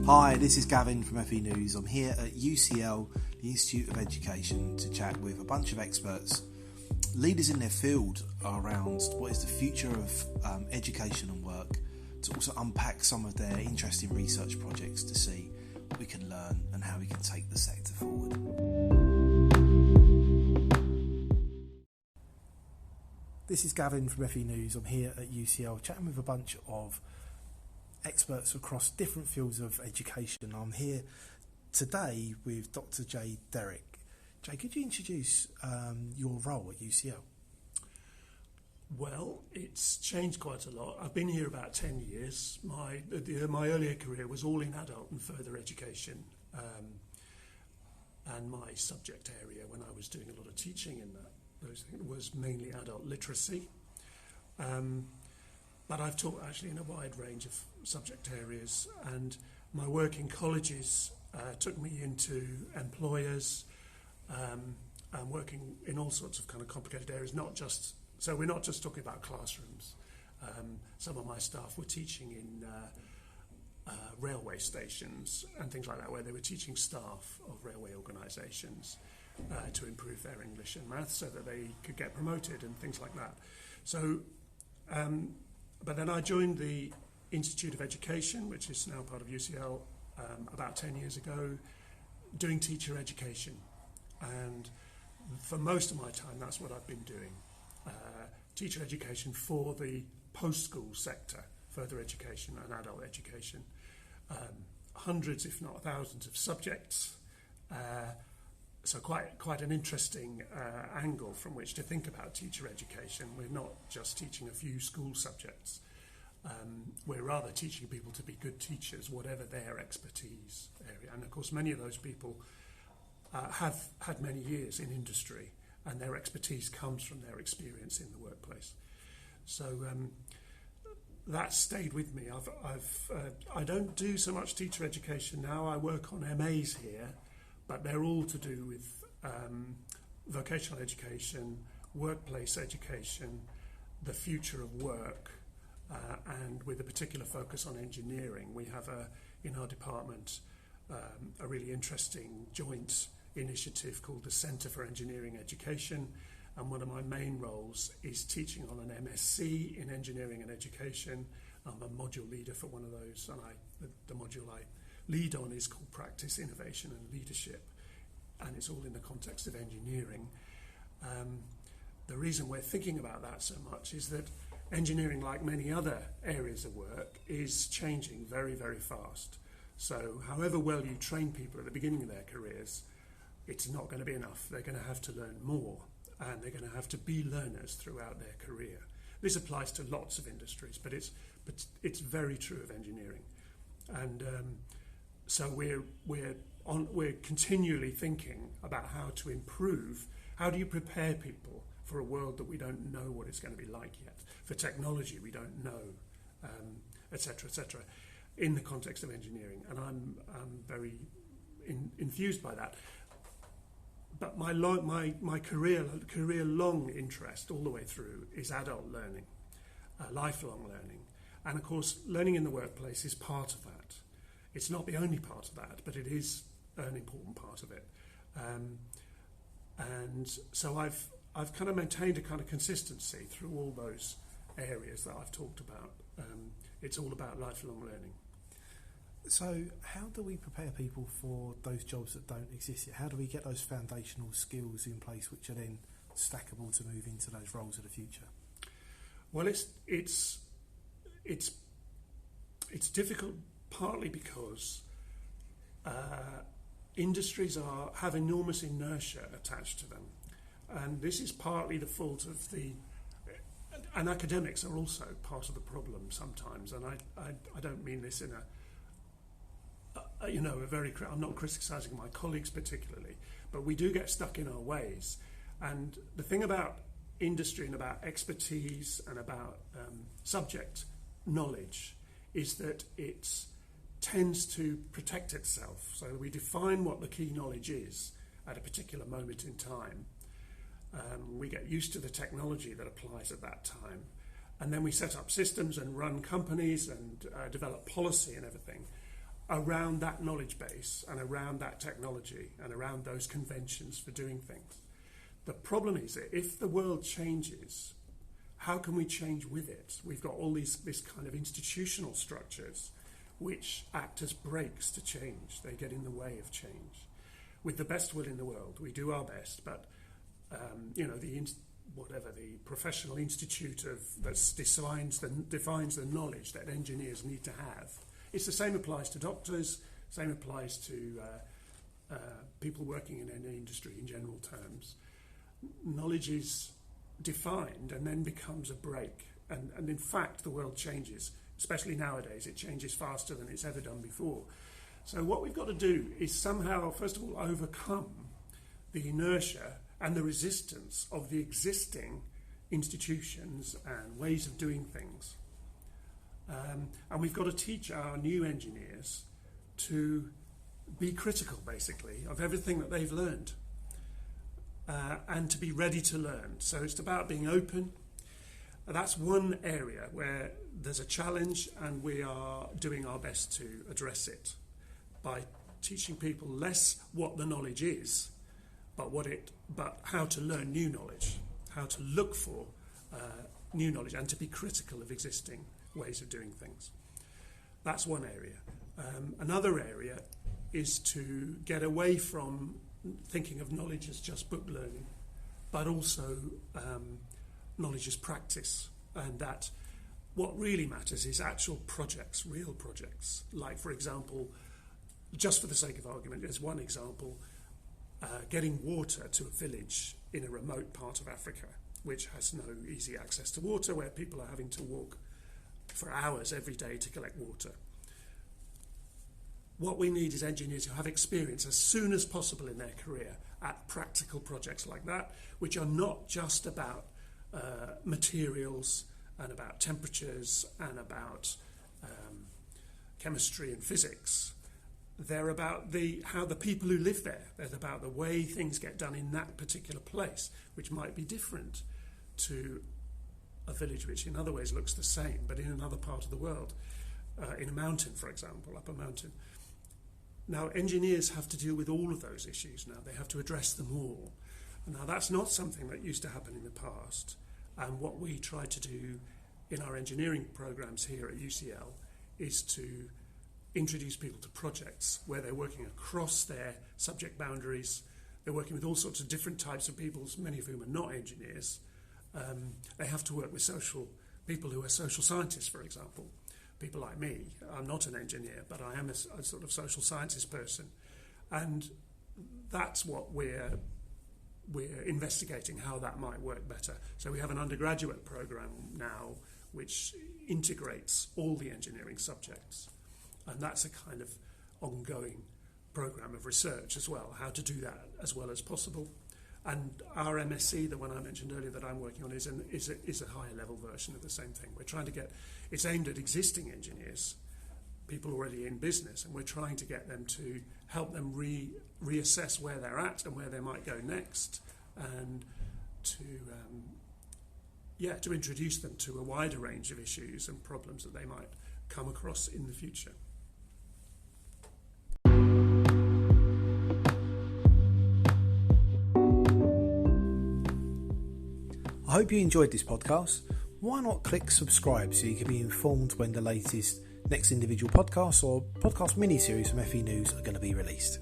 Hi, this is Gavin from FE News. I'm here at UCL, the Institute of Education, to chat with a bunch of experts, leaders in their field around what is the future of education and work, to also unpack some of their interesting research projects to see what we can learn and how we can take the sector forward. This is Gavin from FE News. I'm here at UCL chatting with a bunch of experts across different fields of education. I'm here today with Dr Jay Derrick. Jay, could you introduce your role at UCL? Well, it's changed quite a lot. I've been here about 10 years. My earlier career was all in adult and further education, and my subject area when I was doing a lot of teaching in those things was mainly adult literacy. But I've taught actually in a wide range of subject areas, and my work in colleges took me into employers and working in all sorts of kind of complicated areas, so we're not just talking about classrooms. Some of my staff were teaching in railway stations and things like that, where they were teaching staff of railway organisations to improve their English and maths so that they could get promoted and things like that. So, but then I joined the Institute of Education, which is now part of UCL, about 10 years ago, doing teacher education. And for most of my time, that's what I've been doing. Teacher education for the post-school sector, further education and adult education. Hundreds, if not thousands, of subjects. So quite an interesting angle from which to think about teacher education. We're not just teaching a few school subjects. We're rather teaching people to be good teachers, whatever their expertise area. And of course, many of those people have had many years in industry, and their expertise comes from their experience in the workplace. So that stayed with me. I don't do so much teacher education now. I work on MAs here, but they're all to do with vocational education, workplace education, the future of work, and with a particular focus on engineering. We have in our department a really interesting joint initiative called the Centre for Engineering Education, and one of my main roles is teaching on an MSc in Engineering and Education. I'm a module leader for one of those, and the module I lead on is called Practice, Innovation and Leadership, and it's all in the context of engineering. The reason we're thinking about that so much is that engineering, like many other areas of work, is changing very, very fast. So however well you train people at the beginning of their careers, it's not going to be enough. They're going to have to learn more, and they're going to have to be learners throughout their career. This applies to lots of industries, but it's very true of engineering. And so we're continually thinking about how to improve. How do you prepare people for a world that we don't know what it's going to be like yet? For technology we don't know, etc., etc., in the context of engineering. And I'm very enthused by that. But my career-long interest all the way through is adult learning, lifelong learning. And of course, learning in the workplace is part of that. It's not the only part of that, but it is an important part of it. And so I've kind of maintained a kind of consistency through all those areas that I've talked about. It's all about lifelong learning. So how do we prepare people for those jobs that don't exist yet? How do we get those foundational skills in place which are then stackable to move into those roles of the future? Well, it's difficult partly because industries have enormous inertia attached to them, and this is partly the fault of and academics are also part of the problem sometimes. And I don't mean this in I'm not criticising my colleagues particularly, but we do get stuck in our ways. And the thing about industry and about expertise and about subject knowledge is that it tends to protect itself. So we define what the key knowledge is at a particular moment in time. We get used to the technology that applies at that time. And then we set up systems and run companies and develop policy and everything around that knowledge base and around that technology and around those conventions for doing things. The problem is that if the world changes, how can we change with it? We've got all this kind of institutional structures which act as brakes to change. They get in the way of change. With the best will in the world, we do our best, but the professional institute that defines the knowledge that engineers need to have. It's the same applies to doctors, same applies to people working in any industry in general terms. Knowledge is defined and then becomes a brake. And in fact, the world changes, especially nowadays. It changes faster than it's ever done before. So what we've got to do is somehow, first of all, overcome the inertia and the resistance of the existing institutions and ways of doing things. And we've got to teach our new engineers to be critical, basically, of everything that they've learned and to be ready to learn. So it's about being open. That's one area where there's a challenge, and we are doing our best to address it by teaching people less what the knowledge is, but how to learn new knowledge, how to look for new knowledge, and to be critical of existing ways of doing things. That's one area. Another area is to get away from thinking of knowledge as just book learning, but also knowledge as practice, and that what really matters is actual projects, real projects. Like, for example, just for the sake of argument, there's one example, getting water to a village in a remote part of Africa, which has no easy access to water, where people are having to walk for hours every day to collect water. What we need is engineers who have experience as soon as possible in their career at practical projects like that, which are not just about materials and about temperatures and about chemistry and physics. They're about how the people who live there. They're about the way things get done in that particular place, which might be different to a village which in other ways looks the same, but in another part of the world, in a mountain, for example, up a mountain. Now, engineers have to deal with all of those issues now. They have to address them all. Now, that's not something that used to happen in the past. And what we try to do in our engineering programs here at UCL is to introduce people to projects where they're working across their subject boundaries. They're working with all sorts of different types of people, many of whom are not engineers. They have to work with people who are social scientists, for example. People like me. I'm not an engineer, but I am a sort of social sciences person. And that's what we're investigating, how that might work better. So we have an undergraduate program now which integrates all the engineering subjects. And that's a kind of ongoing program of research as well, how to do that as well as possible. And our MSc, the one I mentioned earlier that I'm working on, is a higher level version of the same thing. We're trying to it's aimed at existing engineers, people already in business, and we're trying to get them to help them reassess where they're at and where they might go next, and to introduce them to a wider range of issues and problems that they might come across in the future. I hope you enjoyed this podcast. Why not click subscribe so you can be informed when the latest next individual podcasts or podcast mini-series from FE News are going to be released.